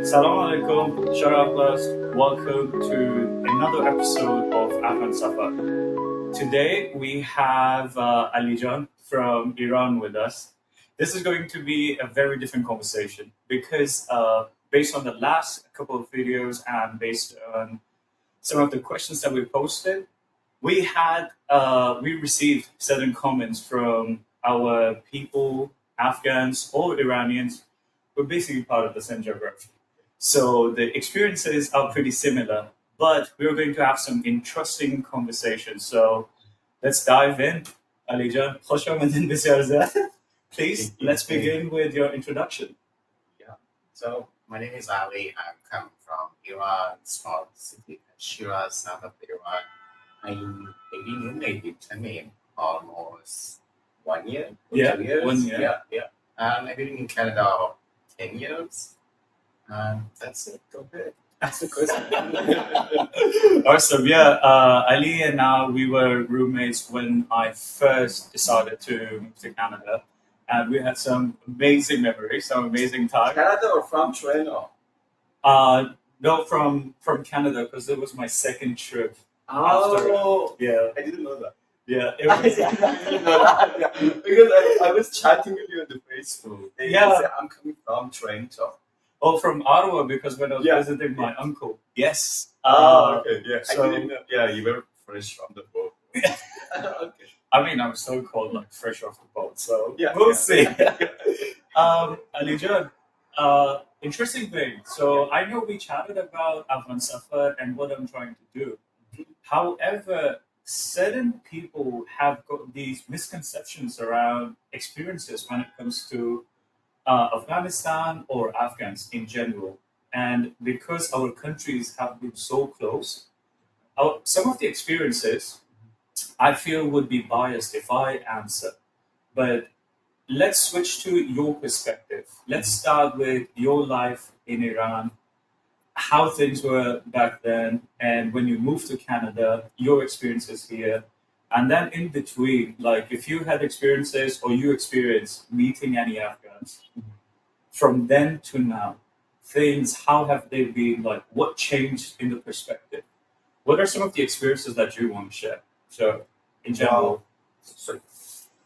Salam alaikum, Sharaflas. Welcome to another episode of Afan. Today we have Alijan from Iran with us. This is going to be a very different conversation because based on the last couple of videos and based on some of the questions that we posted, we received certain comments from our people, Afghans or Iranians, who are basically part of the same geography. So the experiences are pretty similar, but we're going to have some interesting conversations. So let's dive in. Alijan, خوش آمدین بسیار زیاد. Please, let's begin with your introduction. Yeah. So my name is Ali. I'm coming from Iran, small city Shiraz, south of Iran. I'm been in maybe Tamim almost 1 year. 2 years. 1 year. Yeah. And I've been in Canada 10 years. And that's it. Go ahead. That's the question. Awesome. Yeah. Ali and I, we were roommates when I first decided to move to Canada. And we had some amazing memories, some amazing time. Canada or from Toronto? No, from Canada, because it was my second trip. Oh, Yeah. I didn't know that. Yeah. I didn't know that. Yeah. Because I was chatting with you on the Facebook. Yeah. Said, I'm coming from Toronto. Oh, from Ottawa, because when I was visiting my uncle. Yes. Okay. Yeah. So, I didn't know. Yeah, you were fresh from the boat. Okay. I mean, I was so cold, like fresh off the boat. So yeah, we'll see. Alijan, interesting thing. So I know we chatted about Afan Safar and what I'm trying to do. However, certain people have got these misconceptions around experiences when it comes to Afghanistan or Afghans in general. And because our countries have been so close, some of the experiences I feel would be biased if I answer. But let's switch to your perspective. Let's start with your life in Iran, how things were back then, and when you moved to Canada, your experiences here. And then in between, like if you had experiences or you experienced meeting any Afghans, from then to now, things, how have they been? Like what changed in the perspective? What are some of the experiences that you want to share? So, in general. So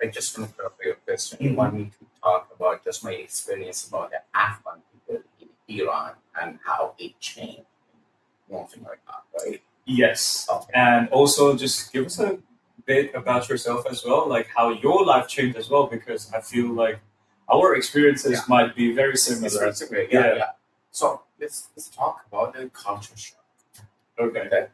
I just want to clarify your question. You want me to talk about just my experience about the Afghan people in Iran and how it changed in North America, right? Yes. Okay. And also just give us a bit about yourself as well, like how your life changed as well, because I feel like our experiences might be very similar. Yeah. So let's talk about the culture shock. Okay. That,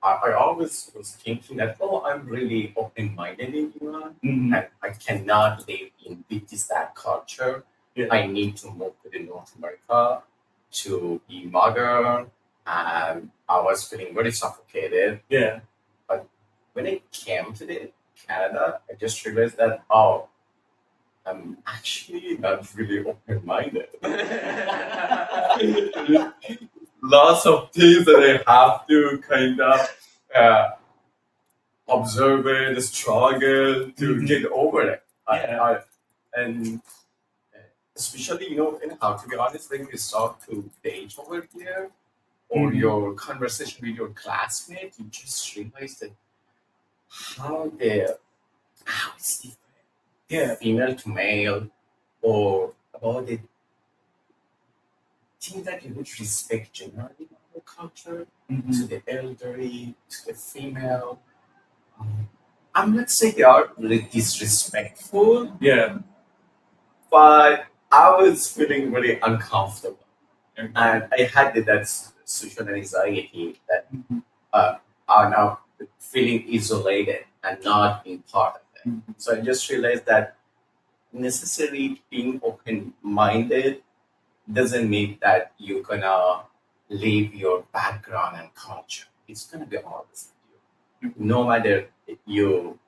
I always was thinking that, I'm really open-minded in Iran, and I cannot live in that culture. Yeah. I need to move to North America to be modern, and I was feeling very suffocated. Yeah. But when I came to Canada, I just realized that, I'm actually not really open-minded. Lots of things that I have to kind of observe and struggle to get over it. And especially, anyhow, to be honest, when you start to date over here or your conversation with your classmate, you just realize that how it's different. Yeah. Female to male, or about the things that you would respect generally in our culture, to the elderly, to the female. I'm not saying they are really disrespectful. Yeah. But I was feeling really uncomfortable. Okay. And I had that social anxiety that are now feeling isolated and not being part of it. So I just realized that necessarily being open-minded doesn't mean that you're gonna leave your background and culture. It's gonna be always with you. No matter you've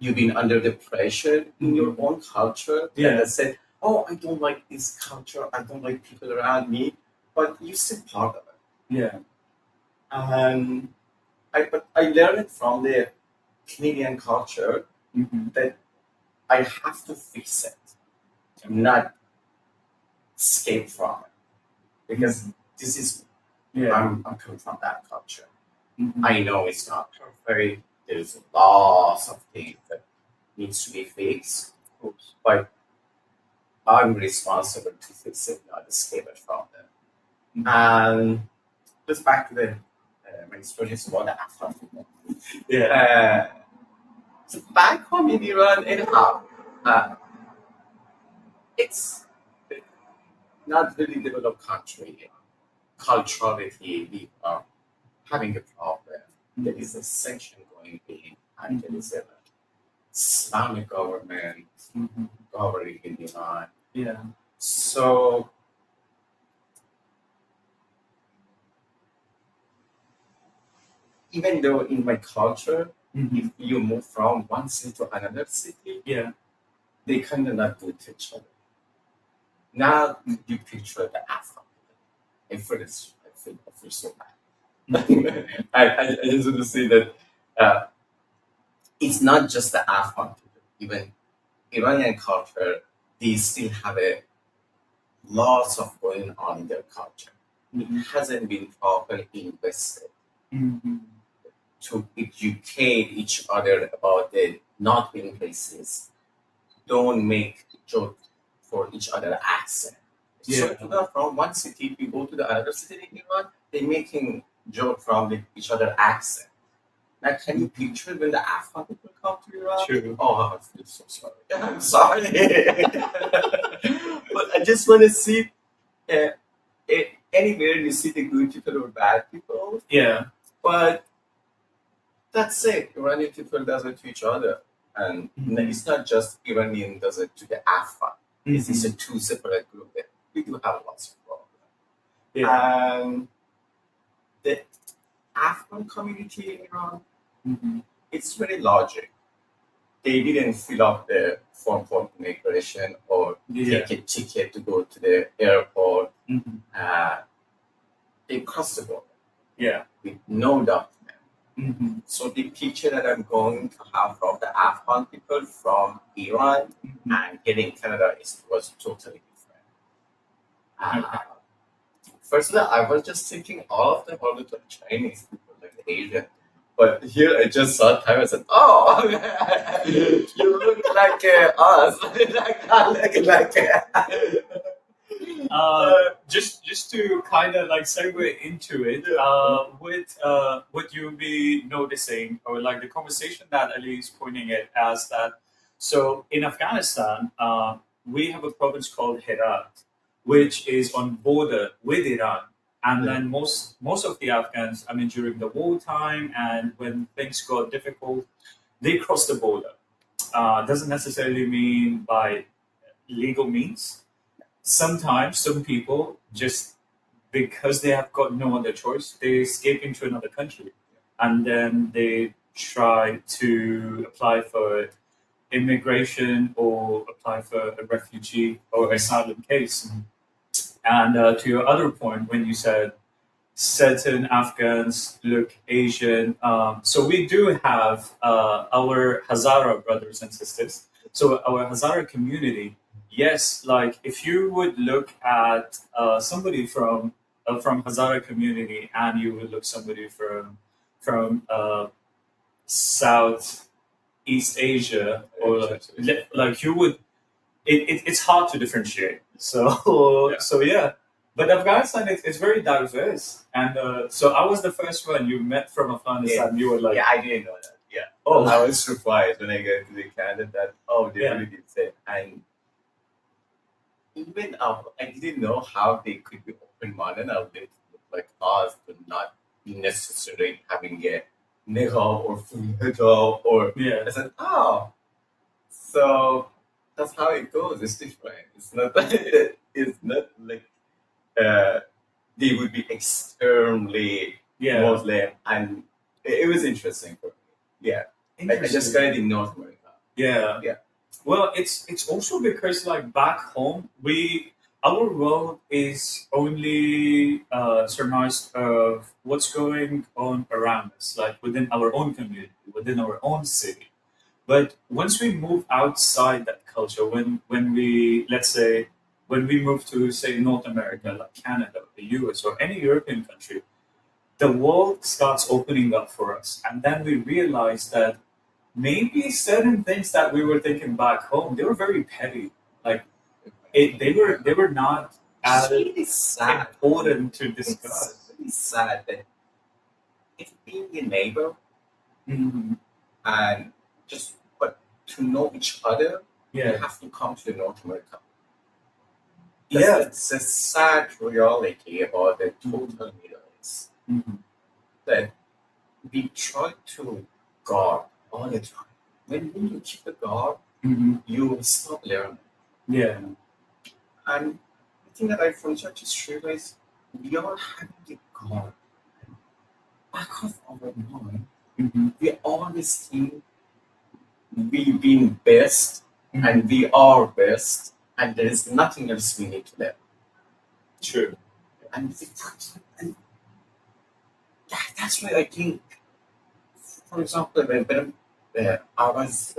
been under the pressure in your own culture that said, I don't like this culture, I don't like people around me, but you're still part of it. Yeah. And I learned it from the Canadian culture that I have to fix it, not escape from it because this is I'm coming from that culture. I know it's not perfect. There's lots of things that needs to be fixed, but I'm responsible to fix it, not escape it from them. And just back to the my experience about the Afghan people. So back home in Iran, anyhow, it's not really developed country. Culturally, we are having a problem. There is a sanction going in, and there is a Islamic government governing in Iran. So even though in my culture, if you move from one city to another city, they kind of not good to each other. Now you picture the Afghan. I feel so bad. I just want to say that it's not just the Afghan people. Even Iranian culture, they still have lots of going on in their culture. It hasn't been properly invested to educate each other about the not being racist. Don't make jokes for each other accent. So from one city, if you go to the other city in Iran, they're making joke from each other accent. Now, can you picture when the Afghan people come to Iran? True. Oh, I feel so sorry. I'm sorry. But I just want to see anywhere you see the good people or bad people. But that's it. Iranian people does it to each other. And it's not just Iranian does it to the Afghan. It's a two separate group. We do have lots of problems. And the Afghan community in Iran, it's very logic. They didn't fill up the form for immigration or take a ticket to go to the airport. They cross the border with no document. So the picture that I'm going to have from the Afghan people from Iran and getting Canada was totally different. First of all, I was just thinking all of them were the Chinese people, like the Asian. But here I just saw time and said, "Oh, you look like us." Just to kind of like segue into it, with what you'll be noticing, or like the conversation that Ali is pointing it as that. So in Afghanistan, we have a province called Herat, which is on border with Iran. And then most of the Afghans, I mean, during the wartime and when things got difficult, they cross the border. Doesn't necessarily mean by legal means. Sometimes some people just because they have got no other choice, they escape into another country, and then they try to apply for immigration or apply for a refugee or asylum case. And to your other point, when you said certain Afghans look Asian, so we do have our Hazara brothers and sisters. So our Hazara community, yes, like if you would look at somebody from Hazara community and you would look somebody from Southeast Asia, or like you would, it's hard to differentiate. So but Afghanistan it's very diverse, and so I was the first one you met from Afghanistan. You were like, I didn't know that. I was surprised when I got to the Canada that they really did say. And even I didn't know how they could be open-minded and they look like us, but not necessarily having a niqab or full hijab or I said, so that's how it goes. It's different. It's not like they would be extremely Muslim, and it was interesting for me. I just got it in North America. Well, it's also because like back home, our world is only surmised of what's going on around us, like within our own community, within our own city. But once we move outside that culture, when we, let's say, when we move to, say, North America, like Canada, the US, or any European country, the world starts opening up for us. And then we realize that maybe certain things that we were thinking back home, they were very petty. Like, they were not as really sad. important to discuss. It's really sad that it's being a neighbor and just but to know each other, you have to come to North America. It's a sad reality about the total Middle East that we try to guard all the time. When you keep the guard, you will stop learning. Yeah. And the thing that I forgot to realize, we are having a guard back of our mind. We always think we've been best and we are best, and there is nothing else we need to learn. True. And that's why I think, for example, when I was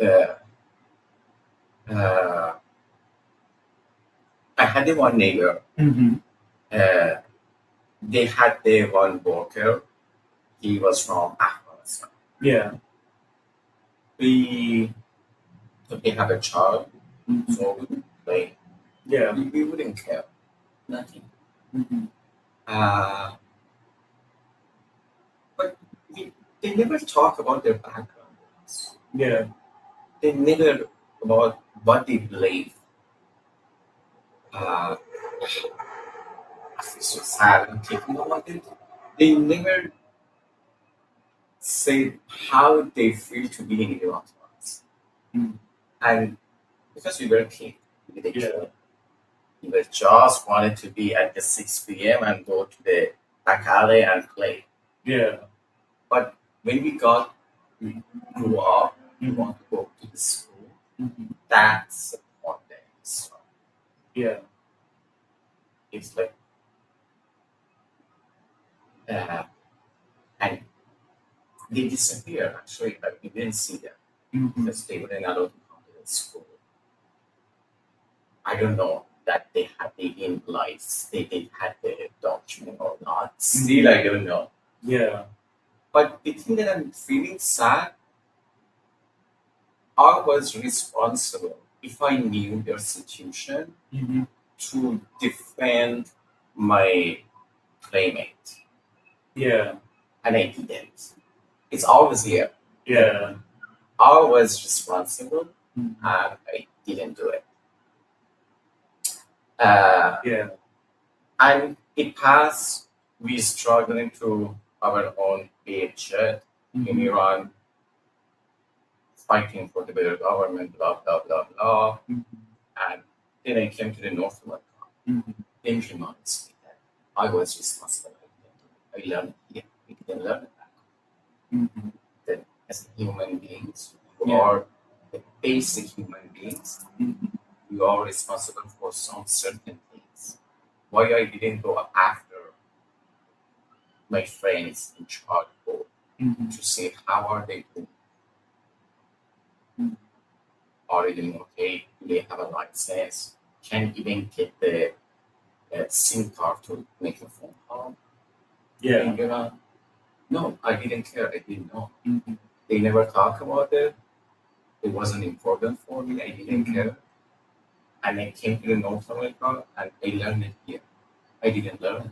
I had one neighbor. They had their one worker. He was from Afghanistan. Yeah. They have a child, so we would play. Yeah. We wouldn't care. Nothing. But they never talk about their backgrounds. Yeah. They never about what they believe. So sad and thinking about it. They never say how they feel to be in Iran. And because we were kids, we were just wanted to be at the 6 p.m. and go to the back alley and play. Yeah. But when we grew up, we want to go to the school. That's the part that is strong. Yeah. It's like, and they disappeared actually, but we didn't see them because they weren't allowed to come to the school. I don't know that they had the in-lives, they had the document or not. Still, I don't know. Yeah. But the thing that I'm feeling sad, I was responsible, if I knew their situation, to defend my playmate. Yeah. And I didn't. It's always here. Yeah. I was responsible and I didn't do it. Yeah. And it passed. We struggling to our own paycheck in Iran, fighting for the better government, blah, blah, blah, blah. And then I came to the North America. Then reminds me that I was responsible. I learned here. We didn't learn it back. That as human beings, we are the basic human beings. We are responsible for some certain things. Why I didn't go after my friends in childhood to see how are they doing? Are they doing okay? Do they have a license? Can even get the SIM card to make a phone call? Yeah. No, I didn't care. I didn't know. They never talk about it. It wasn't important for me. I didn't care. And I came to the North America and I learned it here. I didn't learn it.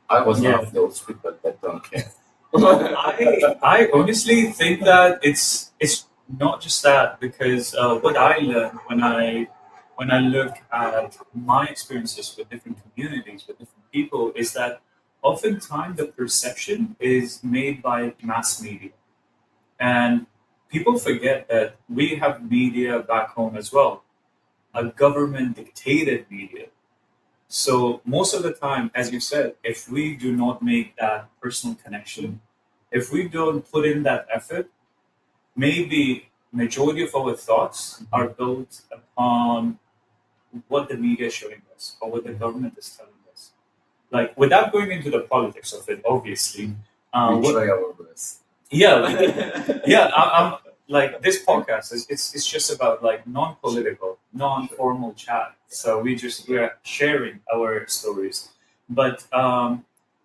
I was one of those people that don't care. I honestly think that it's not just that, because what I learned when I look at my experiences with different communities, with different people, is that oftentimes the perception is made by mass media. And people forget that we have media back home as well, a government dictated media. So most of the time, as you said, if we do not make that personal connection, if we don't put in that effort, maybe majority of our thoughts are built upon what the media is showing us or what the government is telling us. Like, without going into the politics of it, obviously. We try our best. Yeah, like this podcast is it's just about like non-political, non-formal chat. So we're sharing our stories. But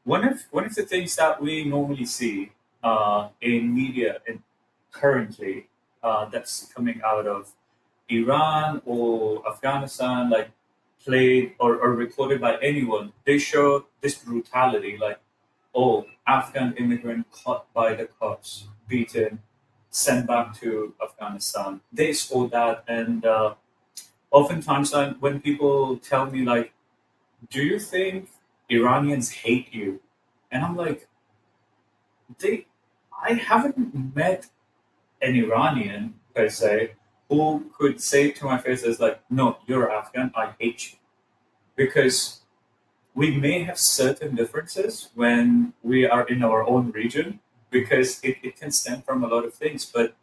one of the things that we normally see in media and currently that's coming out of Iran or Afghanistan, like played or recorded by anyone, they show this brutality, like, oh, Afghan immigrant caught by the cops, beaten, sent back to Afghanistan, this or that. And oftentimes when people tell me, like, do you think Iranians hate you? And I'm like, I haven't met an Iranian per se who could say to my face is like, no, you're Afghan, I hate you. Because we may have certain differences when we are in our own region, because it can stem from a lot of things. But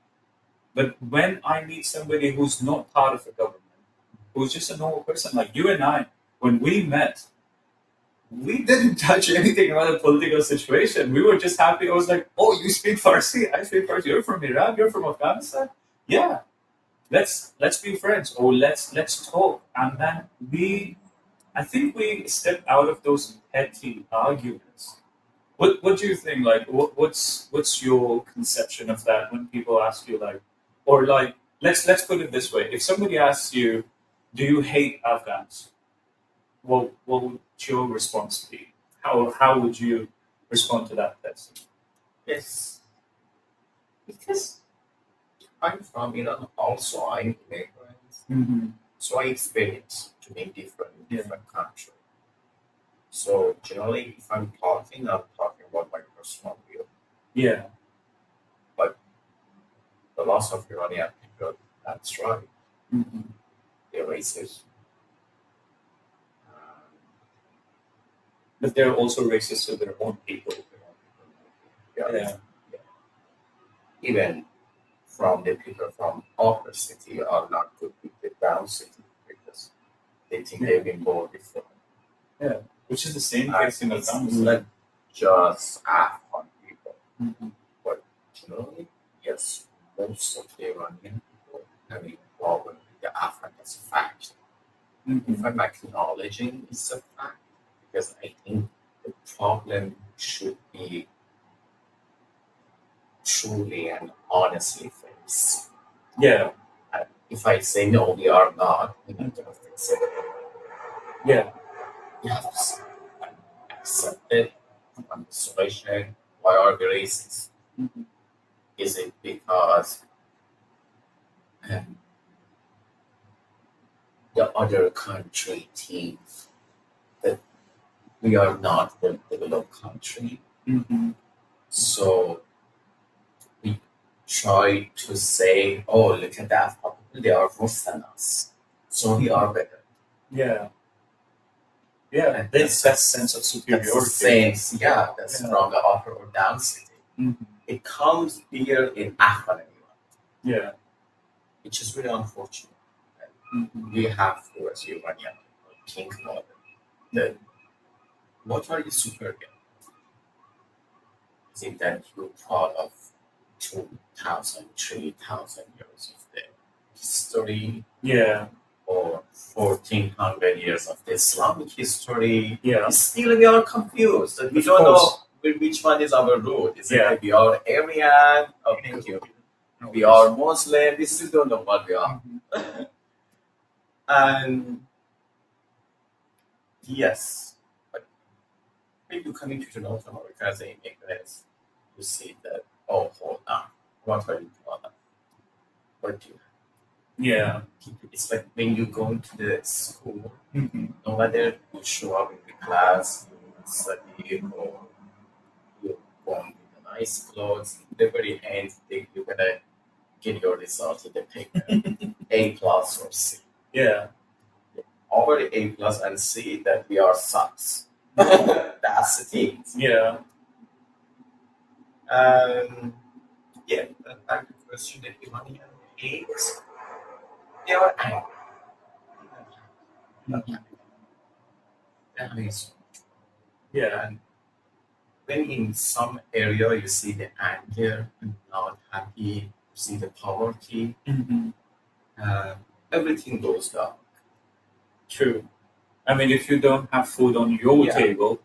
when I meet somebody who's not part of the government, who's just a normal person, like you and I, when we met, we didn't touch anything about the political situation. We were just happy. I was like, oh, you speak Farsi? I speak Farsi. You're from Iran? You're from Afghanistan? Yeah. Let's be friends, or let's talk. And then I think we stepped out of those petty arguments. What do you think? Like, what's your conception of that when people ask you, like, or like, let's put it this way: if somebody asks you, do you hate Afghans? What would your response be? How would you respond to that person? Yes, because I'm from Iran. Also, I'm immigrant, Mm-hmm. so I experience to be different country. So generally, if I'm talking about my personal view. Yeah. But the loss of Iranian people, that's right. Mm-hmm. They're racist. But they're also racist to their own people. Yeah. Even from the people from upper city are not good with the down city because they think they've been born before. Yeah, which is the same case in It's Afghanistan. not just Afghan people, Mm-hmm. but generally, yes, most of the Iranian people have been involved with the Afghan as a fact. Mm-hmm. If I'm acknowledging it's a fact, because I think the problem should be truly and honestly faced. Yeah. If I say no, we are not, we're not going to fix it. Yeah. You have to accept it from the situation. Why are we racist? Mm-hmm. Is it because the other country thinks that we are not a developed country? Mm-hmm. So we try to say, oh, look at that, they are worse than us. So we are better. Yeah. Yeah, there's that sense of superiority. That's the sense, that's from the upper or down city. Mm-hmm. It comes here in Afghan, Yeah. which is really unfortunate. Mm-hmm. We have to, as Iranian, think about that. What are you superior? Is it that you're part of 2,000, 3,000 years of the history? Yeah. Or 1,400 years of the Islamic history? Yeah. Still, we are confused. We don't know which one is our root. Is it that we are Aryan? Oh, thank you. We are Muslim. We still don't know what we are. Mm-hmm. And yes, but when you come into North America as an immigrant, you see that, oh, hold on, what are you doing? What do you Yeah. It's like when you go into the school, Mm-hmm. no matter you show up in the class, you study, or you come with nice clothes, in the very end, you're going to get your result in the paper, A plus or C. Yeah. Over A plus and C that we are sucks. That's the thing. Yeah. Yeah, back to the question that Iranian hates. They are angry. That means, Yeah. and when in some area you see the anger and not happy, see the poverty, everything goes down. True. I mean, if you don't have food on your Yeah. table,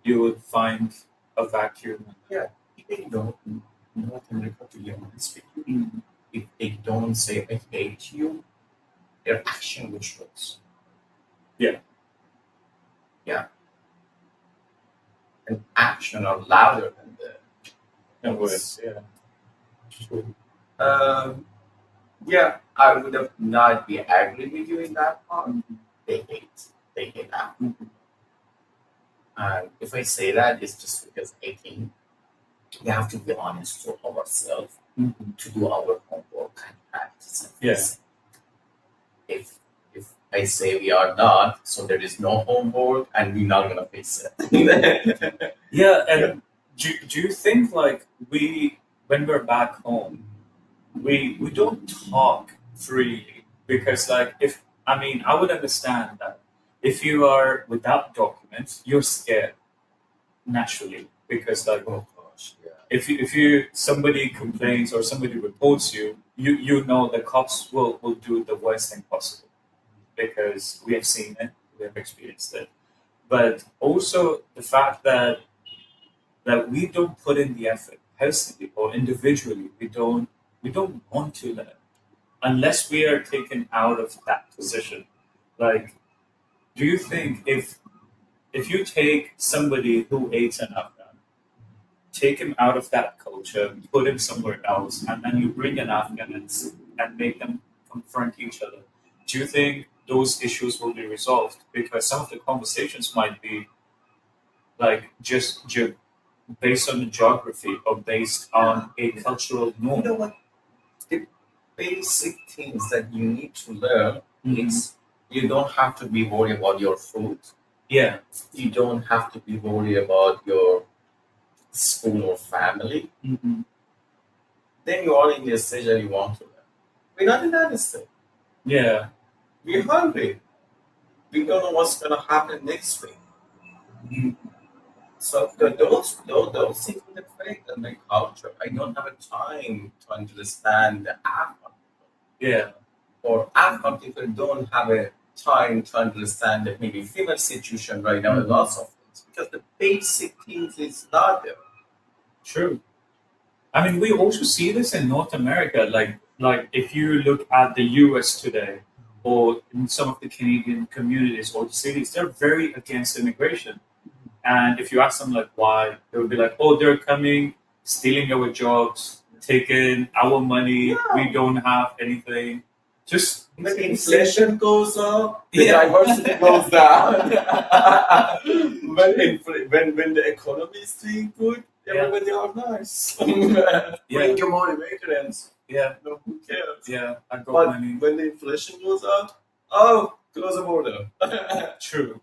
you would find a vacuum. Yeah, even though in North America, to be honest with you, if they don't say I hate you, their action will show. Yeah. Yeah. And action are louder than the Words. Yeah. True. Yeah, I would have not be agree with you in that part. They hate that. And if I say that, it's just because I think we have to be honest to ourselves to do our homework and practice. And Yeah. If I say we are not, so there is no homework and we're not gonna fix it. Yeah, and do you think like when we're back home, we don't talk freely because like I would understand that if you are without documents, you're scared naturally because like Oh gosh, yeah. if you somebody complains or somebody reports you know the cops will do the worst thing possible because we have seen it, we have experienced it. But also the fact that we don't put in the effort personally or individually, we don't want to learn unless we are taken out of that position. Like, do you think if you take somebody who ate an Afghan, take him out of that culture, put him somewhere else, and then you bring an Afghan and make them confront each other, do you think those issues will be resolved? Because some of the conversations might be like just based on the geography or based on a cultural norm. You know what? The basic things that you need to learn is you don't have to be worried about your food. Yeah. You don't have to be worried about your school or family. Then you are in the stage that you want to learn. We're not in that stage. Yeah. We're hungry. We don't know what's going to happen next week. So those things will affect my culture. I don't have a time to understand the Afghan people. Yeah. Or Afghan people don't have a time to understand that maybe female situation right now, lots of things, because the basic things is not there. True. I mean, we also see this in North America. Like if you look at the US today, or in some of the Canadian communities or cities, they're very against immigration. And if you ask them like why, they would be like, "Oh, they're coming, stealing our jobs, taking our money. We don't have anything." Just when inflation goes up, the diversity goes down. when the economy is doing good, everybody are nice. Bring your more immigrants. Yeah. No, who cares? Yeah, I got but money. When the inflation goes up, oh, close the border. True.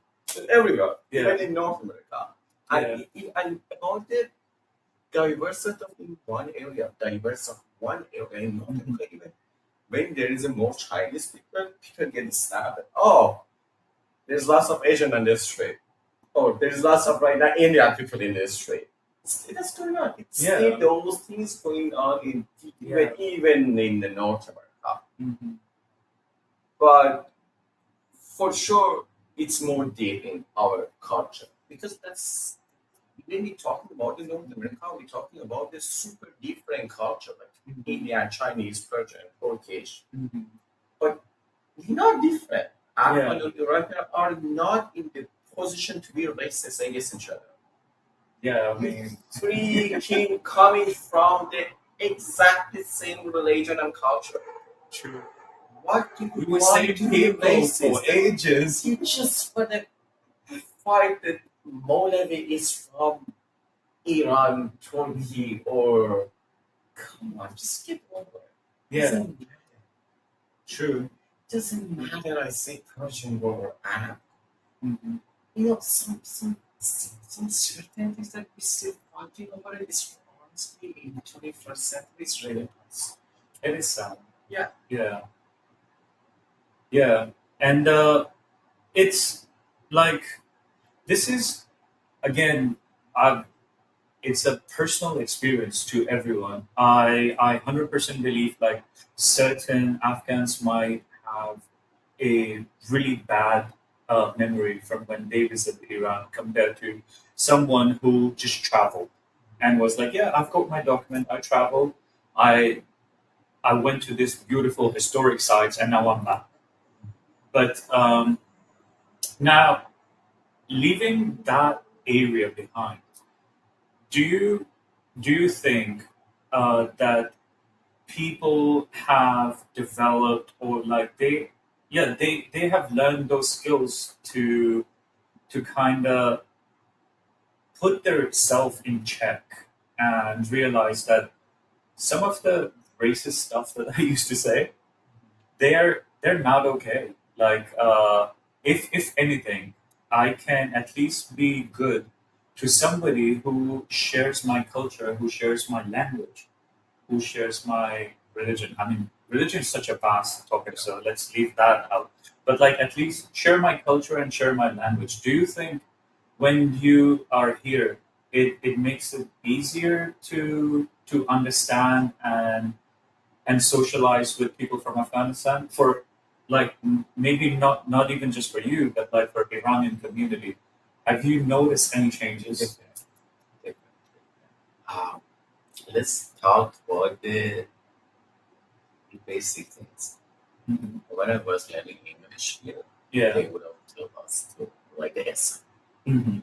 Everywhere, Yeah. even in North America. And about the diversity in one area, in North America, even when there is a more Chinese people get stabbed. Oh, there's lots of Asian on the street. Oh, there's lots of right now Indian people in the street. That's going on. It's still those things going on even in the North America. But for sure, it's more deep in our culture because that's when we're talking about the North America, we're talking about this super different culture like Indian, Chinese, Persian, Turkish. But we're not different. Afghan and Iranian are not in the position to be racist against each other. Yeah, I mean, three kings coming from the exactly same religion and culture. True. What do you want to be racist for ages? You just want to fight that Molavi is from Iran, Turkey, or come on, just get over it. Yeah. Doesn't matter. True. Doesn't matter. I say Persian or Arab. You know, some certain things that we still fighting over it is honestly in the 21st century is relevance. It is sad. Yeah. Yeah. Yeah. And it's like, this is, again, it's a personal experience to everyone. I 100% believe like certain Afghans might have a really bad memory from when they visited Iran compared to someone who just traveled and was like, yeah, I've got my document. I traveled. I went to this beautiful historic sites and now I'm back. But now, leaving that area behind, do you think that people have developed or like they have learned those skills to kind of put their self in check and realize that some of the racist stuff that I used to say, they're not okay. Like if anything, I can at least be good to somebody who shares my culture, who shares my language, who shares my religion. I mean, religion is such a vast topic, so let's leave that out. But like at least share my culture and share my language. Do you think when you are here, it makes it easier to understand and socialize with people from Afghanistan for like maybe not even just for you, but like for Iranian community? Have you noticed any changes? Um, let's talk about the basic things. Mhm. When I was learning English here, Yeah. they would have told us to like the essay. Mhm.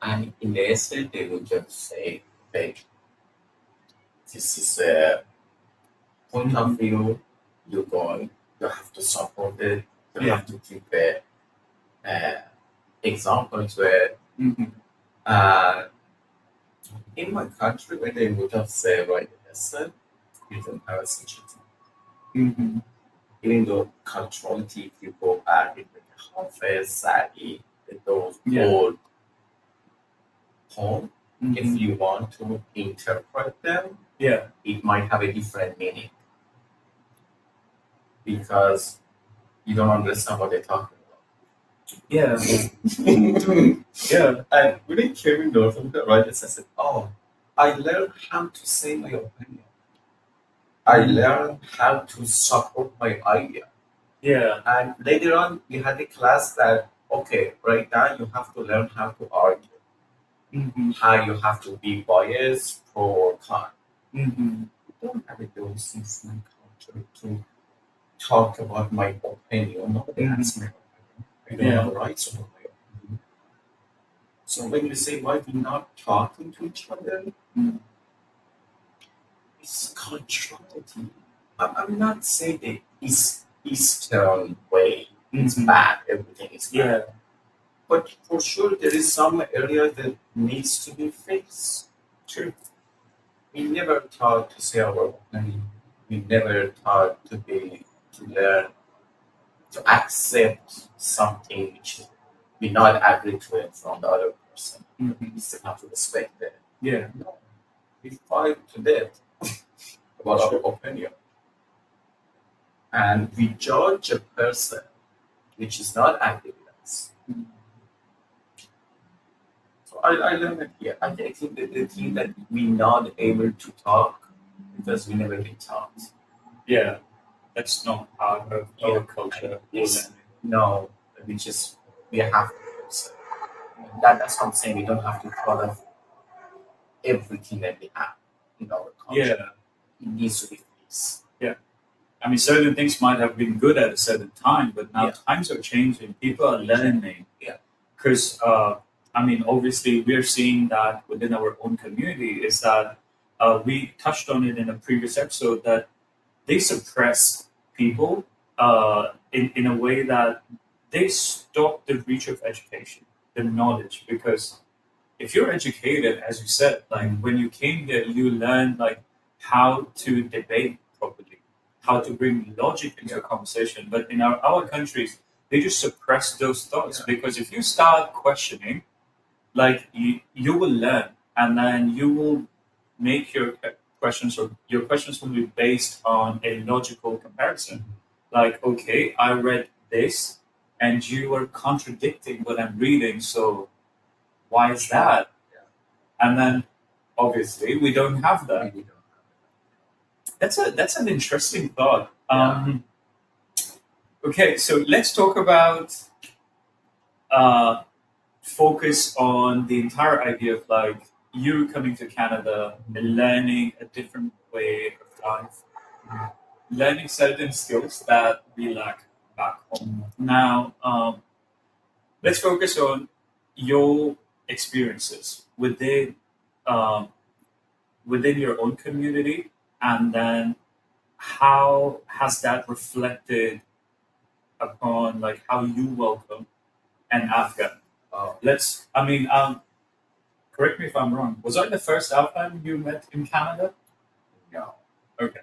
And in the essay, they would just say, hey, this is a point of view, you're going, you have to support it, you Yeah. have to keep it. Examples where Mhm. in my country, when they would have said, right, essay, you don't have a such a thing. Mhm. Even though culturally people are in the Hafiz, Sadi, those Yeah. old poems, Mhm. if you want to interpret them, Yeah. it might have a different meaning because you don't understand what they're talking about. Yeah. Yeah. And when it came in North America, right, I said, oh, I learned how to say my opinion. I learned how to support my idea. Yeah. And later on, we had a class that, okay, right now you have to learn how to argue, Mhm. how you have to be biased, pro or con. Mhm. We don't have those things in my culture to talk about my opinion. Nobody has my opinion. I don't Yeah. have rights over my opinion. So when you say why we're not talking to each other, Mm. it's culturality. I'm not saying the Eastern way is Mhm. bad, everything is bad. Yeah. But for sure, there is some area that needs to be fixed. True. We never taught to say our opinion. We never taught to learn to accept something which we not agree to it from the other person. Mhm. We still have to respect that. Yeah. No, we fight to death about our opinion, and we judge a person which is not agree with us. So I learned it here. I think that the thing that we not able to talk because we never been taught. Yeah. That's not part of our culture. Yes. No, which is we have to fix it. That's what I'm saying. We don't have to follow everything that we have in our culture. Yeah. It needs to be fixed. Yeah. I mean, certain things might have been good at a certain time, but now Yeah. times are changing. People are learning. Yeah. Because, I mean, obviously, we're seeing that within our own community is that we touched on it in a previous episode that they suppress people in a way that they stop the reach of education, the knowledge. Because if you're educated, as you said, like when you came here, you learned like how to debate properly, how to bring logic into a conversation. But in our countries, they just suppress those thoughts because if you start questioning, like you will learn and then you will make your questions or your questions will be based on a logical comparison. Like, okay, I read this and you are contradicting what I'm reading, so Why is that? And then obviously we don't have that. That's an interesting thought. Okay, so let's talk about focus on the entire idea of like you coming to Canada and learning a different way of life, learning certain skills that we lack back home. Now, let's focus on your experiences within your own community, and then how has that reflected upon like how you welcome an Afghan? Correct me if I'm wrong. Was I the first Afghan you met in Canada? No. Okay,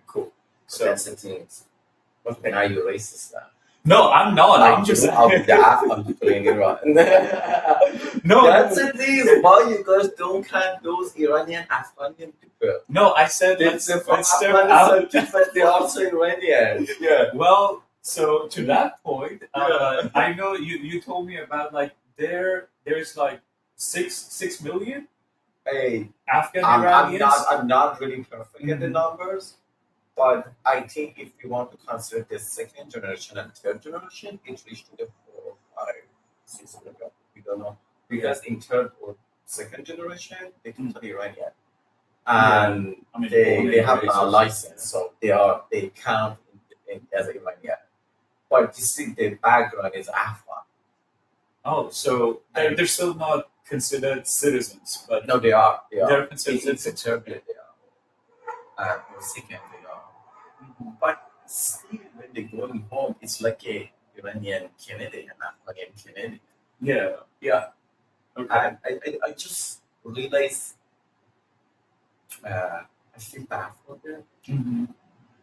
cool. So that's the thing. Okay, now you're racist now. No, I'm not. I'm just I'm playing Iran. No, that's the thing. Why you guys don't count those Iranian Afghan people? No, I said let's but they're also Iranian. Yeah. Well, so to that point, I know you told me about like there's like 6 million. Hey, Afghan Iranians. I'm not really perfect at the numbers. But I think if you want to consider the second generation and third generation, it reached to the 4, 5, 6 million. We don't know. Because in third or second generation, they can tell Iranian. And they have a license, so they count as Iranian. But you see, the background is Afghan. Oh, so they're still not considered citizens, but no, they are. They're considered citizens. They are. Second, they are. But still, when they're going home, it's like a Iranian Canadian, Afghan Canadian. Yeah. Okay. And I just realized I feel bad for them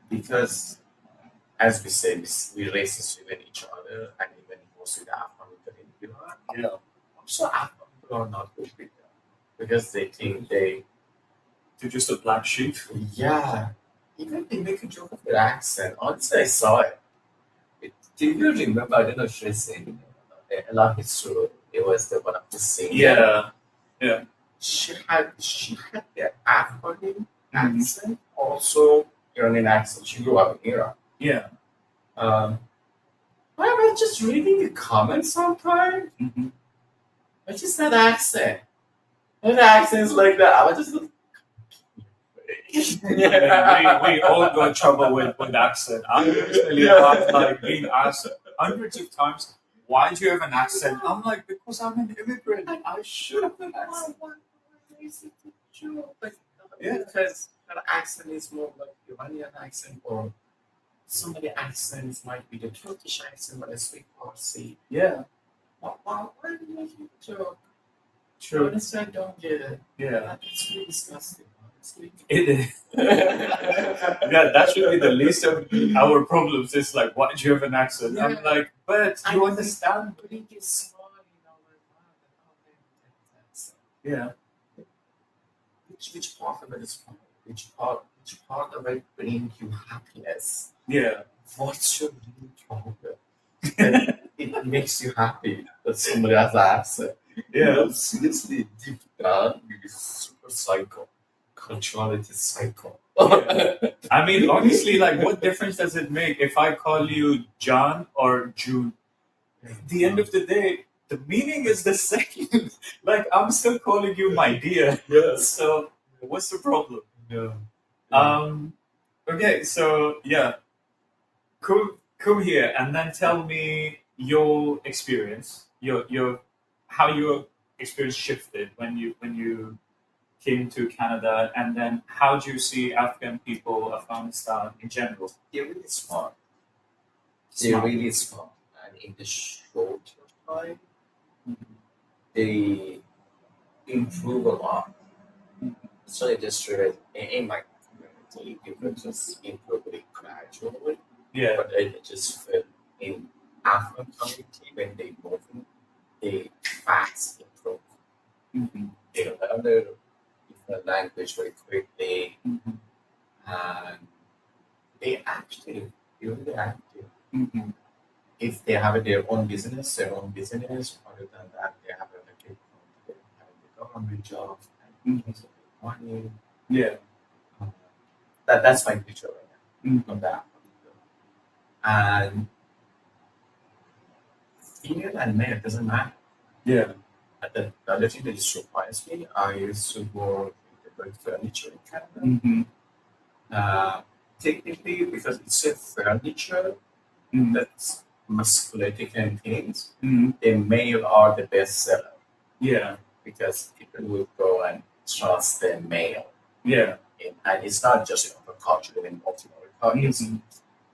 because, as we say, we racist with each other, and even most of the Afghan people in Iran. Also, Afghan people are not good with them because they think they're just a black sheep. Yeah. Even they make a joke of their accent. Honestly, I saw it. Do you remember? I don't know if she's saying a lot is true. It was the one of the singers. Yeah. She had the Afghan accent, also Iranian accent. She grew up in Iran. Yeah. I was just reading the comments sometimes. It's just that accent. That accent's like that. I was just we all got trouble with accent. I personally have like been asked hundreds of times, why do you have an accent? I'm like, because I'm an immigrant. I should have an accent. Because that accent is more like Iranian accent, or some of the accents might be the Turkish accent when I speak Farsi. Yeah. Why are you making a joke? True. Honestly, I don't get it. Yeah. It's really disgusting. It is. Yeah, that should be the least of our problems. It's like, why do you have an accent? Yeah. I'm like, but you understand. Yeah. Which part of it is fun? Which part of it brings you happiness? Yeah. What's your real problem? It makes you happy that somebody has an accent. Yeah. Seriously, deep down, you're super psycho. Culturality cycle. I mean, honestly, like, what difference does it make if I call you John or June? At the end of the day, the meaning is the same. Like, I'm still calling you my dear. Yeah. So, what's the problem? Yeah. Okay, so yeah, come here and then tell me your experience, your how your experience shifted when you came to Canada, and then how do you see Afghan people, Afghanistan in general? They're really smart. They're really smart, and in the short time, they improve a lot. So they just realized in my community, people just improve it gradually. Yeah. But I just feel in Afghan community when they move in, they fast improve. They learn their different language very quickly, and they active, really active. If they have their own business, other than that, they have a big coverage of money. Yeah. That's my picture right now of that. And female and male doesn't matter. Yeah. And the other thing that surprised me, I used to work with furniture in Canada. Technically, because it's a furniture that's masculinity and things, the male are the best seller. Yeah. Because people will go and trust the male. Yeah. And it's not just in our culture, in multiple countries.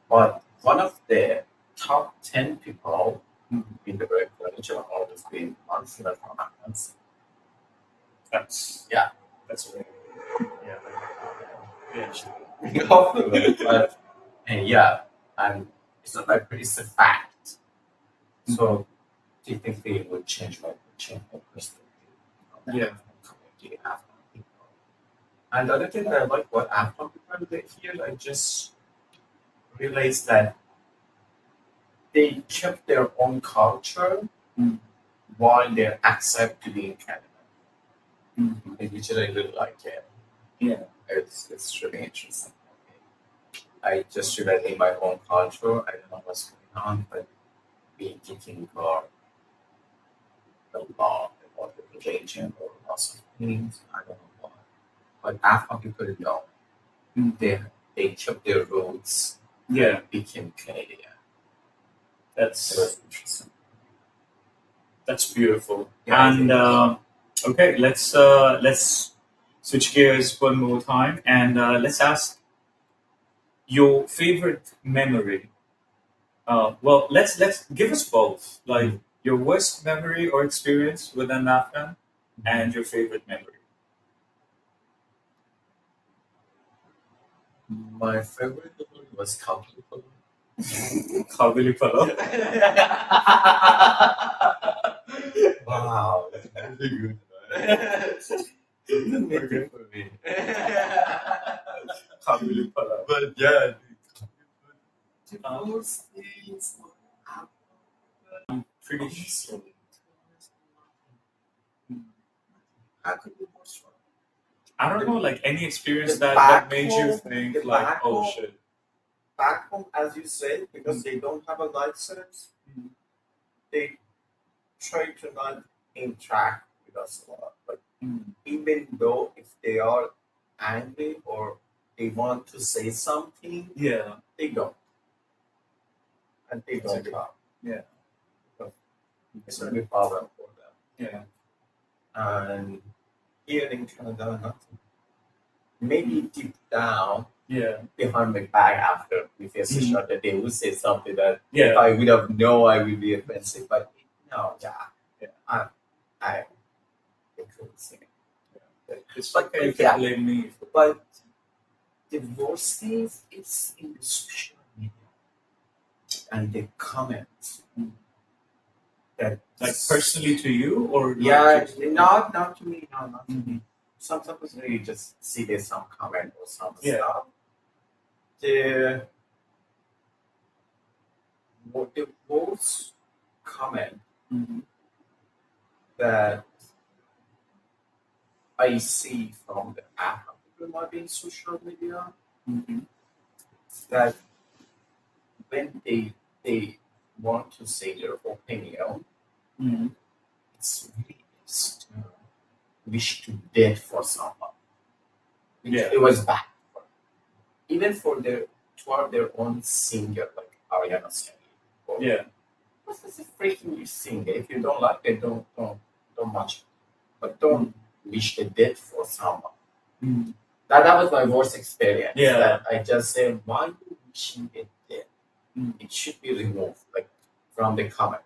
But one of the top 10 people in the work furniture have always been female from Afghans. That's really But, and it's not like it's a fact. So technically it would change my perspective. Yeah. Community Afghan people. And the other thing that I like what Afghan people do here, I just realized that they kept their own culture while they accept to be in Canada. Which I really like it. Yeah. It's really interesting. I just realized in my own culture, I don't know what's going on, but being thinking about the law or the religion or lots of things, I don't know why. But Afghan people know. They kept their roots and became Canadian. That's interesting. That's beautiful. Yeah, and okay, let's switch gears one more time, and let's ask your favorite memory. Well, let's give us both, like your worst memory or experience with an Afghan, and your favorite memory. My favorite memory was Kabuli. Kabuli Palav. Wow, that's really good. Okay. For me. Kabuli Palav. But yeah, those things Pretty sure. How could be more strong? I don't know, like any experience The that made you back think home, the like, back oh home. shit. Back home, as you said, because they don't have a license, they try to not interact with us a lot. But even though if they are angry or they want to say something, they don't. And they don't talk. Yeah. It's a big problem for them. Yeah. And here in Canada, nothing. Maybe deep down, behind my back after we face a shot that they would say something that if I would have known I would be offensive, but no, I couldn't say it. It's like you can blame me. But the worst thing is in the social media and the comments. That like personally to you or not to me, no, not to me. Sometimes you just see there's some comment or some stuff. The most comment that I see from the app people might be in social media that when they want to say their opinion, it's really wish to death for someone. It was bad. Even for their own singer, like Ariana singing. What's this freaking singer? If you don't like it, don't watch it. But don't wish the death for someone. That was my worst experience. That I just say, why are you wishing it death? It should be removed, like from the comment.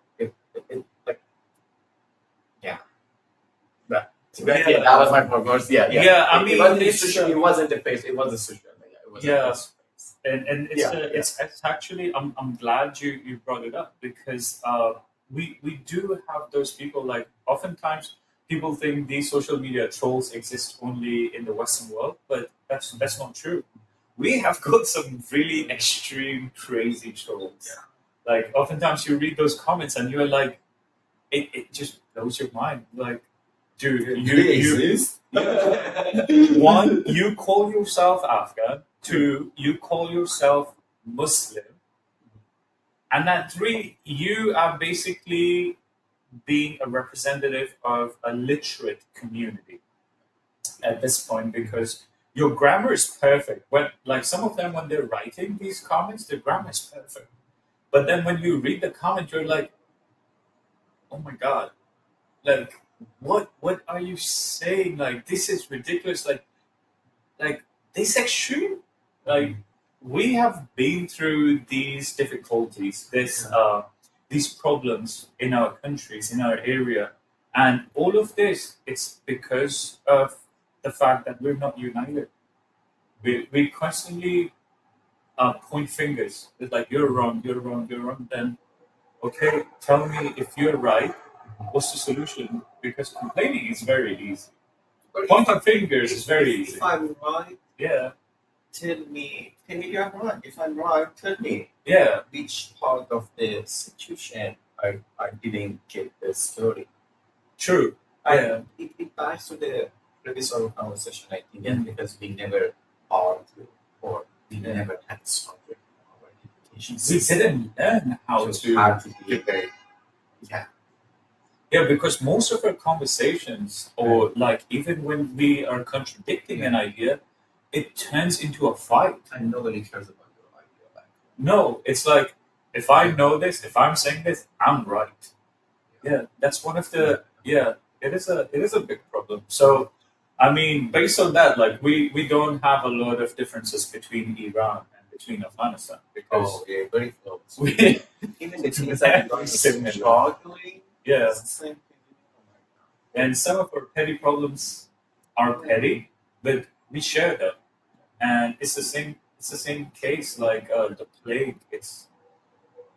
That was my worst. I mean, it wasn't the face. It was the social media. It was and it's actually I'm glad you brought it up because we do have those people. Like oftentimes people think these social media trolls exist only in the Western world, but that's not true. We have got some really extreme, crazy trolls. Like oftentimes you read those comments and you're like, it just blows your mind. Like, Dude, Do they exist? one, you call yourself Afghan. Two, you call yourself Muslim. And then three, you are basically being a representative of a literate community at this point, because your grammar is perfect. When, like, some of them, when they're writing these comments, their grammar is perfect. But then when you read the comment, you're like, oh my God, like, what are you saying? Like, this is ridiculous. Like this extreme? Like, we have been through these difficulties, these problems in our countries, in our area. And all of this, it's because of the fact that we're not united. We constantly point fingers. It's like, you're wrong, you're wrong, you're wrong. Then, okay, tell me if you're right. What's the solution? Because complaining is very easy. Pointing fingers is very easy. If I'm right, Yeah. tell me you're right. If I'm right, tell me Yeah. which part of the situation I didn't get the story. True. Yeah. It backs to the previous conversation, I think, and because we never argued or we never had subject in our education. We didn't learn how Just to had to be very, Yeah, because most of our conversations, or like even when we are contradicting an idea, it turns into a fight. and nobody cares about your idea back. No, it's like, if I know this, if I'm saying this, I'm right. Yeah, that's one of the it is a big problem. So, I mean, based on that, like we don't have a lot of differences between Iran and between Afghanistan, because Very close. we Even the things that you are Similar. struggling, yeah, it's the same thing. and some of our petty problems are petty, but we share them, and it's the same. It's the same case like the plague. It's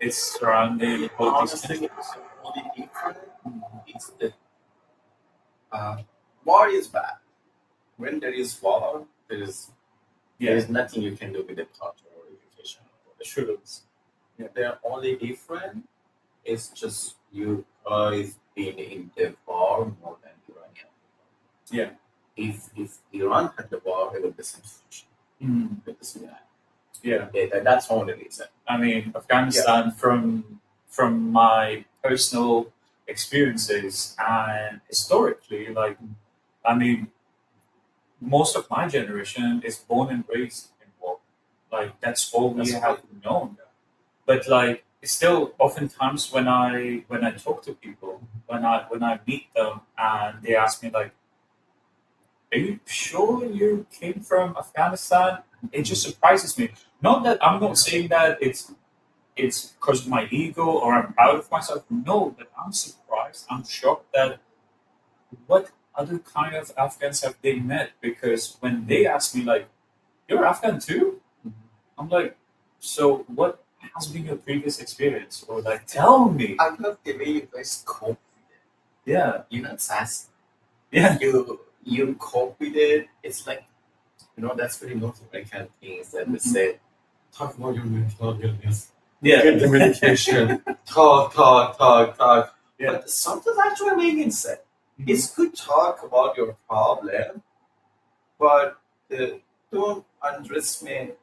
surrounding both these Honestly, countries. only different. It's the war is bad. When there is war, there is nothing you can do with the culture or education or the students. They're only different. It's just you guys being in the war more than Iranian. Yeah. If Iran had the war, it would be the same situation. With the same. Yeah. That's the only reason. I mean, Afghanistan, from my personal experiences and historically, like, I mean, most of my generation is born and raised in war. Like, that's all we have known. But like, still, oftentimes when I talk to people, when I meet them, and they ask me like, "Are you sure you came from Afghanistan?" It just surprises me. Not that I'm not saying that it's because of my ego or I'm proud of myself. No, but I'm surprised. I'm shocked that what other kind of Afghans have they met? Because when they ask me like, "You're Afghan too?" I'm like, "So what has been your previous experience?" Or like, "Tell me." I love the way you guys cope with it. Yeah. You're not sassy. Yeah. You cope with it. It's like, that's very North American things that they say, talk about your mental illness. Yeah. Get the medication. talk. Yeah. But sometimes actually making sense. It's good to talk about your problem, but don't underestimate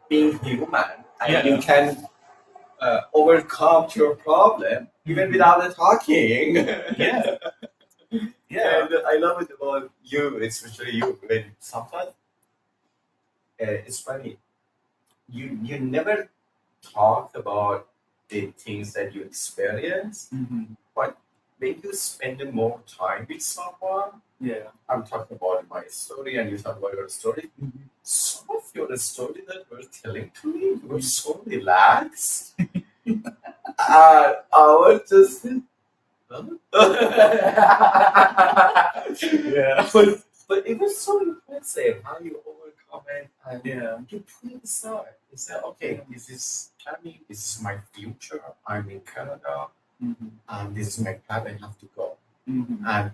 being human. And you can overcome your problem even without talking. Yeah. Yeah. And I love it about you, especially you, when sometimes it's funny. You never talk about the things that you experience, but when you spend more time with someone, I'm talking about my story and you talk about your story. Some of your story that you were telling to me, you were so relaxed. I was just but it was so impressive how you overcome it and you put it aside. You said, okay, this is Tammy, this is my future. I'm in Canada, and this is my path. I have to go, and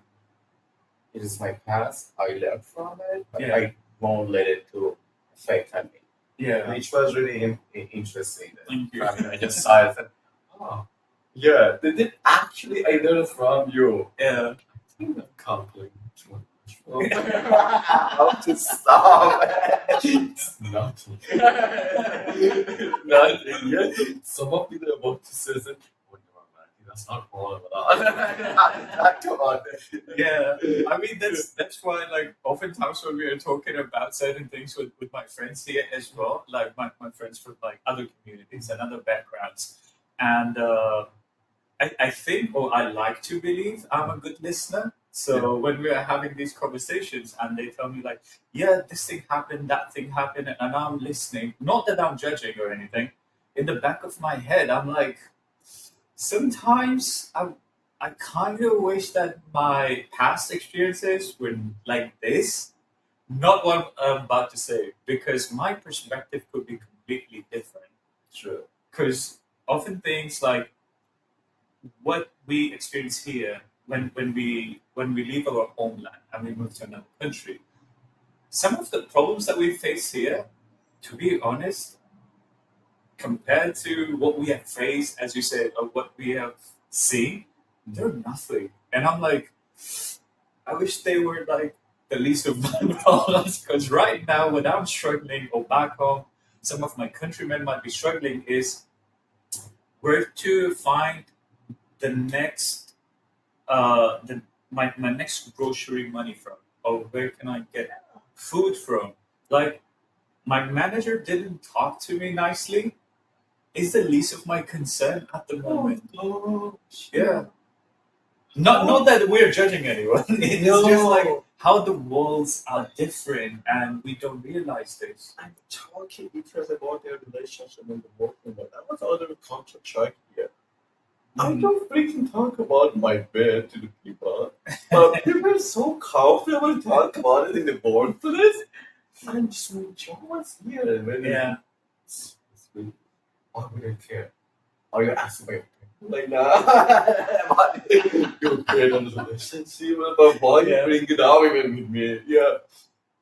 it is my past. I learned from it, but I won't let it to affect me. Yeah, which was really interesting. Thank you. I just saw it. Oh, yeah, they did actually. I learned from you. Yeah. Complete. How to stop? It's nothing. Nothing. Yeah. Some of you are about to say that. That's not all Yeah, I mean that's why like oftentimes when we are talking about certain things with my friends here as well, like my friends from like other communities and other backgrounds, and I think or I like to believe I'm a good listener. So when we are having these conversations and they tell me like, yeah, this thing happened, that thing happened, and I'm listening, not that I'm judging or anything, in the back of my head I'm like, sometimes I kind of wish that my past experiences were like this. Not what I'm about to say, because my perspective could be completely different. True. Because often things like what we experience here when we leave our homeland and we move to another country, some of the problems that we face here, to be honest, compared to what we have faced, as you said, or what we have seen, they're nothing. And I'm like, I wish they were like the least of my problems. Because right now, when I'm struggling, or back home, some of my countrymen might be struggling, is where to find the next, my next grocery money from, or where can I get food from? Like, my manager didn't talk to me nicely. Is the least of my concern at the moment. Oh, Yeah. Not that we're judging anyone. It's just like how the worlds are different and we don't realize this. I'm talking because about their relationship and the working, but that was other contract here. I don't freaking talk about my bed to the people. But people are so comfortable to talk about it in the workplace. I'm just like, John was here. And when it's really, oh, we don't care. Are you asking my opinion? Like, nah. You're great on the relationship, but why you bring it up even with me? Yeah.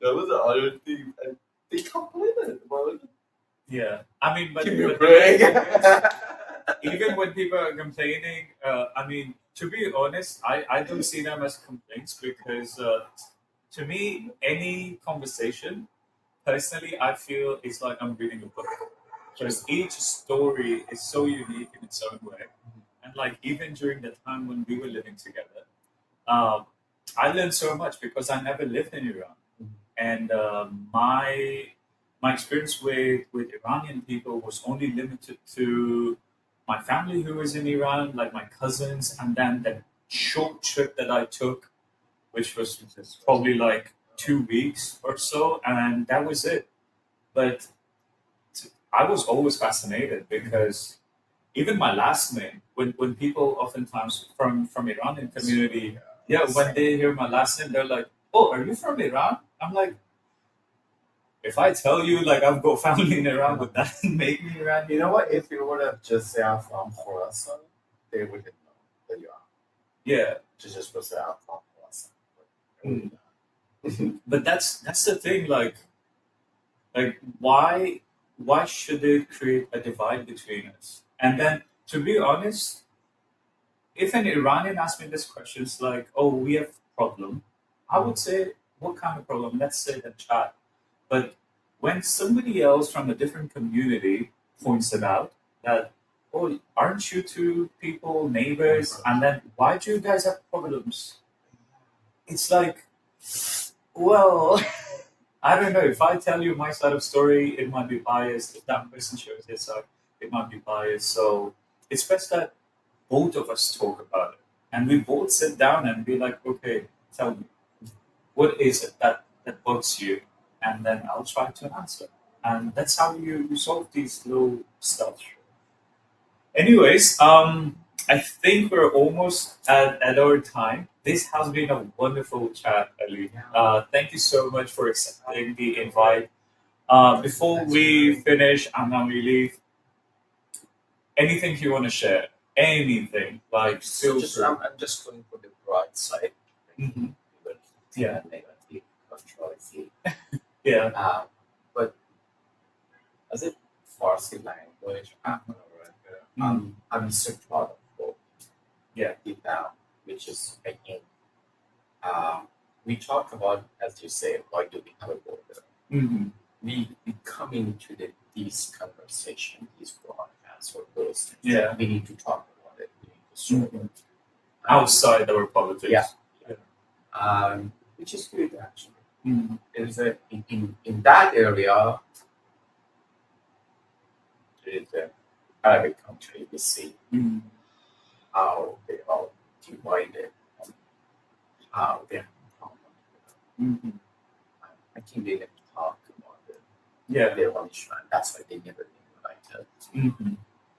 That was the other thing. And they complained about it. Yeah. I mean, but give me a break. Even when people are complaining, I mean, to be honest, I don't see them as complaints because to me, any conversation, personally, I feel it's like I'm reading a book. Because each story is so unique in its own way. And like even during the time when we were living together, I learned so much because I never lived in Iran. And my experience with Iranian people was only limited to my family who was in Iran, like my cousins, and then the short trip that I took, which was probably like 2 weeks or so, and that was it. But I was always fascinated because even my last name, when people oftentimes from Iranian community, when they hear my last name, they're like, "Oh, are you from Iran?" I'm like, if I tell you like I've got family in Iran, would that make me Iranian? You know what? If you would have just said I'm from Khorasan, they wouldn't know that you are. Yeah. To just say I'm from Khorasan. But that's the thing, like why should it create a divide between us? And then, to be honest, if an Iranian asked me this question, it's like, oh, we have a problem, I would say, what kind of problem? Let's say the chat. But when somebody else from a different community points it out, that, oh, aren't you two people neighbors? And then, why do you guys have problems? It's like, well, I don't know. If I tell you my side of story, it might be biased. If that person shares his side, it might be biased. So it's best that both of us talk about it. And we both sit down and be like, okay, tell me, what is it that bugs you? And then I'll try to answer. And that's how you solve these little stuff. Anyways, I think we're almost at our time. This has been a wonderful chat, Ali. Thank you so much for accepting the invite. Before we finish and then we leave, anything you want to share? Anything? Like, I'm just going for the bright side. Mm-hmm. Yeah. Negative, controversy. Yeah. But as a Farsi language, I'm so proud of both. Yeah. Deep down, which is again we talk about, as you say, why do we have a border? Mm-hmm. We come into these conversation, these broadcasts or those things. Yeah. We need to talk about it. We need to solve it. Outside our politics. Yeah. Which is good, actually. Mm-hmm. There's in that area, there is an Arabic country. We see Mm-hmm. how they are divided, and how they have problems. Mm-hmm. I think they never talk about Yeah. their own issue, and that's why they never united. Mm-hmm.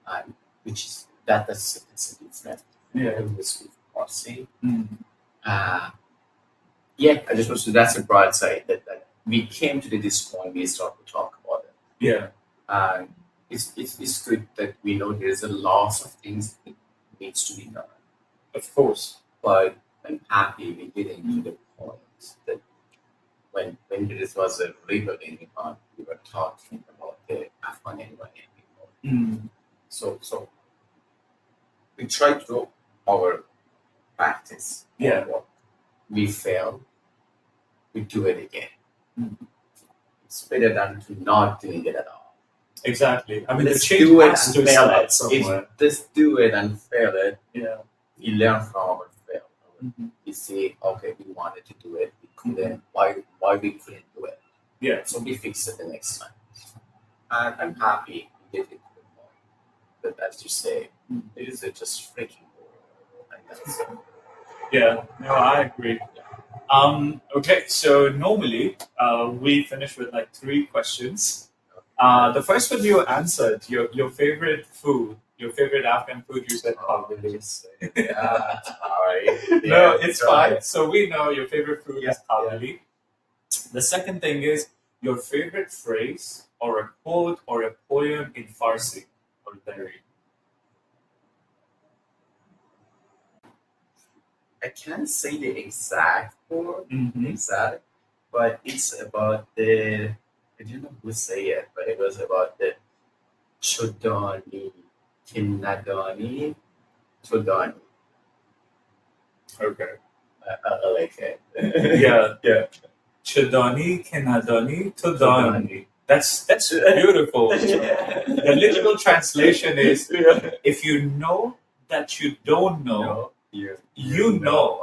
And which is that's a different. Yeah. We speak Farsi. Mm-hmm. Yeah, I just want to. That's a broad side that we came to this point. We start to talk about it. Yeah. And it's good that we know there's a lot of things that needs to be done. Of course. But I'm happy we getting to the point that when this was a river in Iran, we were talking about the Afghan and Iranian people. Mm-hmm. So we tried to do our practice. Yeah. Work. We failed. We do it again. Mm-hmm. It's better than to not doing it at all. Exactly. I mean, Let's the change do it has and to fail start it. somewhere. Let's do it and fail it. Yeah. We learn from our fail. Mm-hmm. We see, okay, we wanted to do it. We couldn't. Why we couldn't do it? Yeah. So we fix it the next time. And I'm happy we get it to the point. But as you say, it is just freaking boring. And that's it. Yeah. No, I agree. Okay, so normally we finish with like 3 questions. The first one you answered, your favorite food, your favorite Afghan food, you said kabuli. Yeah, sorry. No, Yeah, it's right. fine. So we know your favorite food is kabuli. The second thing is your favorite phrase or a quote or a poem in Farsi or Dari. I can't say the exact word, Mm-hmm. exact, but it's about the. I don't know who say it, but it was about the chodani, kinadani, chodani. Okay. I like it. Yeah. Chadani, Kenadani, Todani. That's beautiful. The literal translation is if you know that you don't know, you know.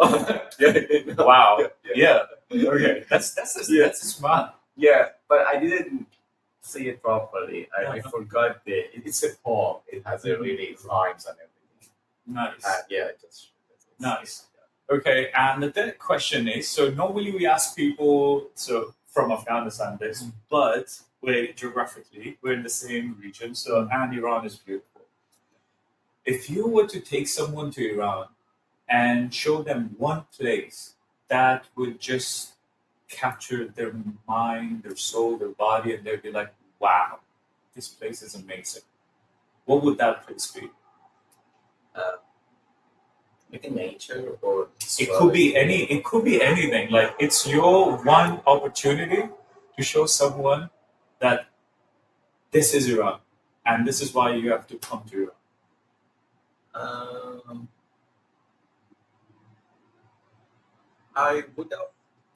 Wow. Yeah. Okay. That's smart. Yeah, but I didn't say it properly. I forgot it's a poem. It has a really rhymes and everything. Nice. Yeah, it's Nice. Okay, and the third question is, so normally we ask people, so from Afghanistan, this, but geographically, we're in the same region, so and Iran is beautiful. If you were to take someone to Iran and show them one place that would just capture their mind, their soul, their body, and they'd be like, wow, this place is amazing. What would that place be? Like nature or It could be anything. Like it's your one opportunity to show someone that this is Iran and this is why you have to come to Iran. I would have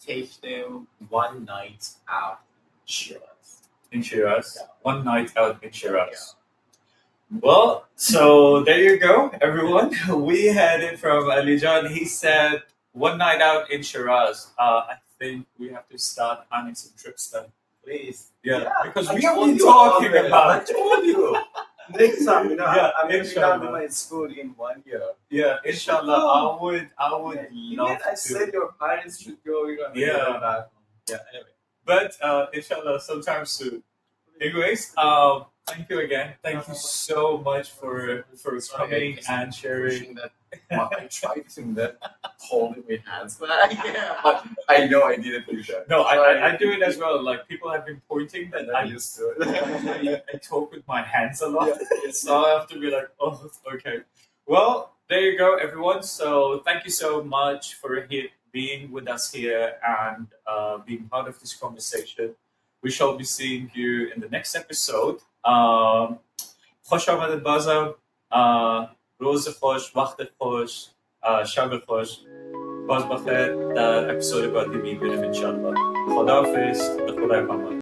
taken them one night out in Shiraz. In Shiraz? Yeah. One night out in Shiraz. Yeah. Well, so there you go, everyone. We had it from Alijan. He said, one night out in Shiraz. I think we have to start planning some trips then. Please. Yeah. Because I we've told been you talking already. about I told you. Next time, I'm going to be done with inshallah. my school in 1 year. Yeah, inshallah. I would love Even I to. said your parents should go. Yeah. Anyway. But inshallah, sometime soon. Anyways, thank you again. Thank you so much for coming and sharing. That I tried to hold it with hands, but but I know I didn't do that. No, I do it as well. Like people have been pointing that I used to it. I talk with my hands a lot, so I have to be like, oh, okay. Well, there you go, everyone. So thank you so much for being with us here and being part of this conversation. We shall be seeing you in the next episode. خوش آمدید بازم. روز خوش، وقت خوش، شب خوش. باز بخیر در اپیزود بعدی میبینیم انشالله. خداحافظ. به خدای پامان.